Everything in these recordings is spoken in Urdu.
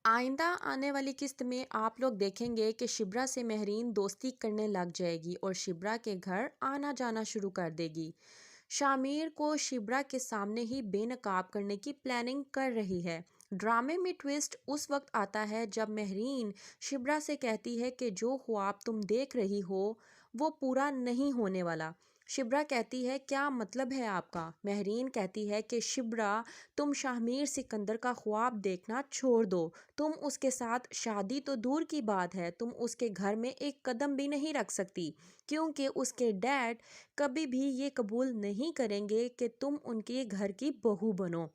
آئندہ آنے والی قسط میں آپ لوگ دیکھیں گے کہ شبرا سے مہرین دوستی کرنے لگ جائے گی اور شبرا کے گھر آنا جانا شروع کر دے گی۔ شامیر کو شبرا کے سامنے ہی بے نقاب کرنے کی پلاننگ کر رہی ہے۔ ڈرامے میں ٹویسٹ اس وقت آتا ہے جب مہرین شبرا سے کہتی ہے کہ جو خواب تم دیکھ رہی ہو وہ پورا نہیں ہونے والا۔ شبرا کہتی ہے کیا مطلب ہے آپ کا؟ مہرین کہتی ہے کہ شبرا تم شامیر سکندر کا خواب دیکھنا چھوڑ دو، تم اس کے ساتھ شادی تو دور کی بات ہے، تم اس کے گھر میں ایک قدم بھی نہیں رکھ سکتی کیونکہ اس کے ڈیڈ کبھی بھی یہ قبول نہیں کریں گے کہ تم ان کے گھر کی بہو بنو۔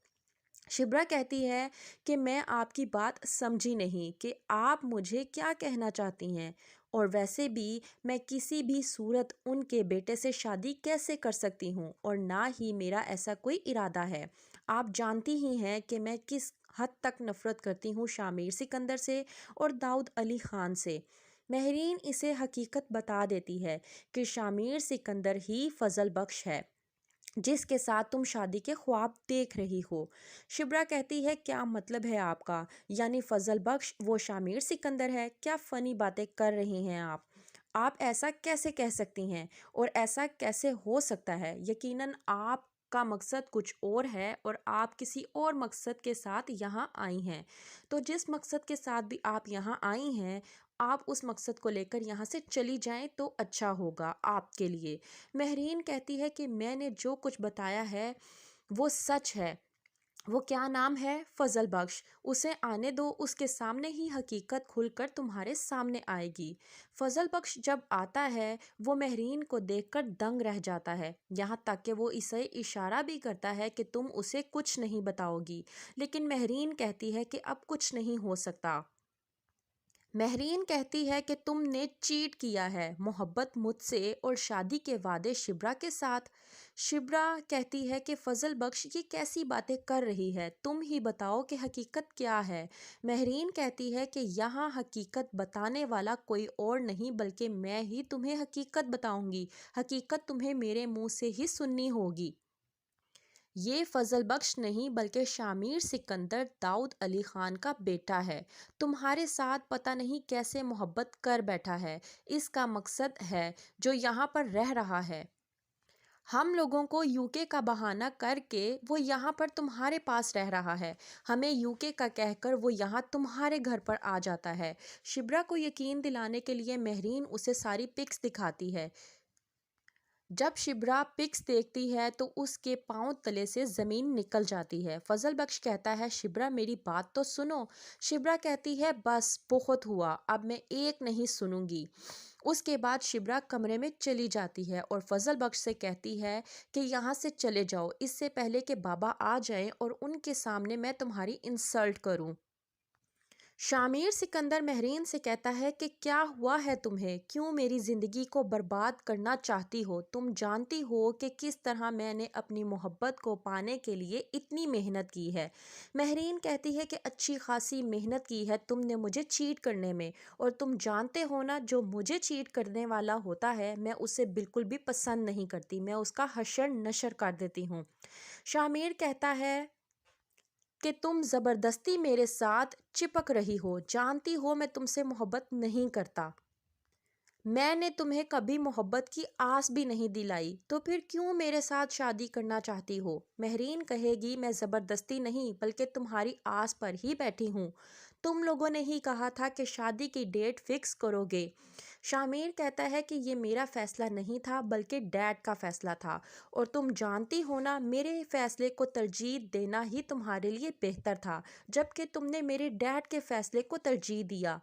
شبرا کہتی ہے کہ میں آپ کی بات سمجھی نہیں کہ آپ مجھے کیا کہنا چاہتی ہیں، اور ویسے بھی میں کسی بھی صورت ان کے بیٹے سے شادی کیسے کر سکتی ہوں، اور نہ ہی میرا ایسا کوئی ارادہ ہے۔ آپ جانتی ہی ہیں کہ میں کس حد تک نفرت کرتی ہوں شامیر سکندر سے اور داؤد علی خان سے۔ مہرین اسے حقیقت بتا دیتی ہے کہ شامیر سکندر ہی فضل بخش ہے جس کے ساتھ تم شادی کے خواب دیکھ رہی ہو۔ شبرا کہتی ہے کیا مطلب ہے آپ کا؟ یعنی فضل بخش وہ شامیر سکندر ہے؟ کیا فنی باتیں کر رہی ہیں آپ ایسا کیسے کہہ سکتی ہیں، اور ایسا کیسے ہو سکتا ہے؟ یقیناً آپ کا مقصد کچھ اور ہے اور آپ کسی اور مقصد کے ساتھ یہاں آئی ہیں، تو جس مقصد کے ساتھ بھی آپ یہاں آئی ہیں آپ اس مقصد کو لے کر یہاں سے چلی جائیں تو اچھا ہوگا آپ کے لیے۔ مہرین کہتی ہے کہ میں نے جو کچھ بتایا ہے وہ سچ ہے۔ وہ کیا نام ہے؟ فضل بخش۔ اسے آنے دو، اس کے سامنے ہی حقیقت کھل کر تمہارے سامنے آئے گی۔ فضل بخش جب آتا ہے وہ مہرین کو دیکھ کر دنگ رہ جاتا ہے، یہاں تک کہ وہ اسے اشارہ بھی کرتا ہے کہ تم اسے کچھ نہیں بتاؤ گی، لیکن مہرین کہتی ہے کہ اب کچھ نہیں ہو سکتا۔ مہرین کہتی ہے کہ تم نے چیٹ کیا ہے، محبت مجھ سے اور شادی کے وعدے شبرا کے ساتھ۔ شبرا کہتی ہے کہ فضل بخش یہ کیسی باتیں کر رہی ہے، تم ہی بتاؤ کہ حقیقت کیا ہے۔ مہرین کہتی ہے کہ یہاں حقیقت بتانے والا کوئی اور نہیں بلکہ میں ہی تمہیں حقیقت بتاؤں گی، حقیقت تمہیں میرے منہ سے ہی سننی ہوگی۔ یہ فضل بخش نہیں بلکہ شامیر سکندر داؤد علی خان کا بیٹا ہے، تمہارے ساتھ پتہ نہیں کیسے محبت کر بیٹھا ہے، اس کا مقصد ہے جو یہاں پر رہ رہا ہے۔ ہم لوگوں کو UK کا بہانہ کر کے وہ یہاں پر تمہارے پاس رہ رہا ہے، ہمیں UK کا کہہ کر وہ یہاں تمہارے گھر پر آ جاتا ہے۔ شبرا کو یقین دلانے کے لیے مہرین اسے ساری پکس دکھاتی ہے۔ جب شبرا پکس دیکھتی ہے تو اس کے پاؤں تلے سے زمین نکل جاتی ہے۔ فضل بخش کہتا ہے شبرا میری بات تو سنو۔ شبرا کہتی ہے بس بہت ہوا، اب میں ایک نہیں سنوں گی۔ اس کے بعد شبرا کمرے میں چلی جاتی ہے اور فضل بخش سے کہتی ہے کہ یہاں سے چلے جاؤ اس سے پہلے کہ بابا آ جائیں اور ان کے سامنے میں تمہاری انسلٹ کروں۔ شامیر سکندر مہرین سے کہتا ہے کہ کیا ہوا ہے تمہیں، کیوں میری زندگی کو برباد کرنا چاہتی ہو؟ تم جانتی ہو کہ کس طرح میں نے اپنی محبت کو پانے کے لیے اتنی محنت کی ہے۔ مہرین کہتی ہے کہ اچھی خاصی محنت کی ہے تم نے مجھے چیٹ کرنے میں، اور تم جانتے ہو نا جو مجھے چیٹ کرنے والا ہوتا ہے میں اسے بالکل بھی پسند نہیں کرتی، میں اس کا حشر نشر کر دیتی ہوں۔ شامیر کہتا ہے کہ تم زبردستی میرے ساتھ چپک رہی ہو، جانتی ہو میں تم سے محبت نہیں کرتا، میں نے تمہیں کبھی محبت کی آس بھی نہیں دلائی، تو پھر کیوں میرے ساتھ شادی کرنا چاہتی ہو؟ مہرین کہے گی میں زبردستی نہیں بلکہ تمہاری آس پر ہی بیٹھی ہوں، تم لوگوں نے ہی کہا تھا کہ شادی کی ڈیٹ فکس کرو گے۔ شامیر کہتا ہے کہ یہ میرا فیصلہ نہیں تھا بلکہ ڈیڈ کا فیصلہ تھا، اور تم جانتی ہو نا میرے فیصلے کو ترجیح دینا ہی تمہارے لیے بہتر تھا، جبکہ تم نے میرے ڈیڈ کے فیصلے کو ترجیح دیا۔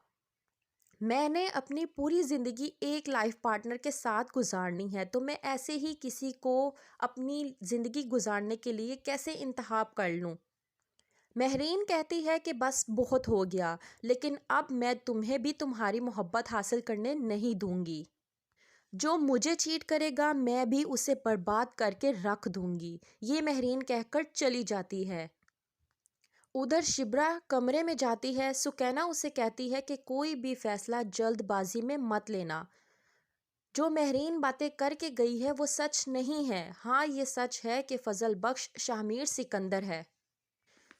میں نے اپنی پوری زندگی ایک لائف پارٹنر کے ساتھ گزارنی ہے، تو میں ایسے ہی کسی کو اپنی زندگی گزارنے کے لیے کیسے انتخاب کر لوں؟ مہرین کہتی ہے کہ بس بہت ہو گیا، لیکن اب میں تمہیں بھی تمہاری محبت حاصل کرنے نہیں دوں گی۔ جو مجھے چیٹ کرے گا میں بھی اسے برباد کر کے رکھ دوں گی۔ یہ مہرین کہہ کر چلی جاتی ہے۔ ادھر شبرا کمرے میں جاتی ہے، سکینہ اسے کہتی ہے کہ کوئی بھی فیصلہ جلد بازی میں مت لینا، جو مہرین باتیں کر کے گئی ہے وہ سچ نہیں ہے، ہاں یہ سچ ہے کہ فضل بخش شامیر سکندر ہے۔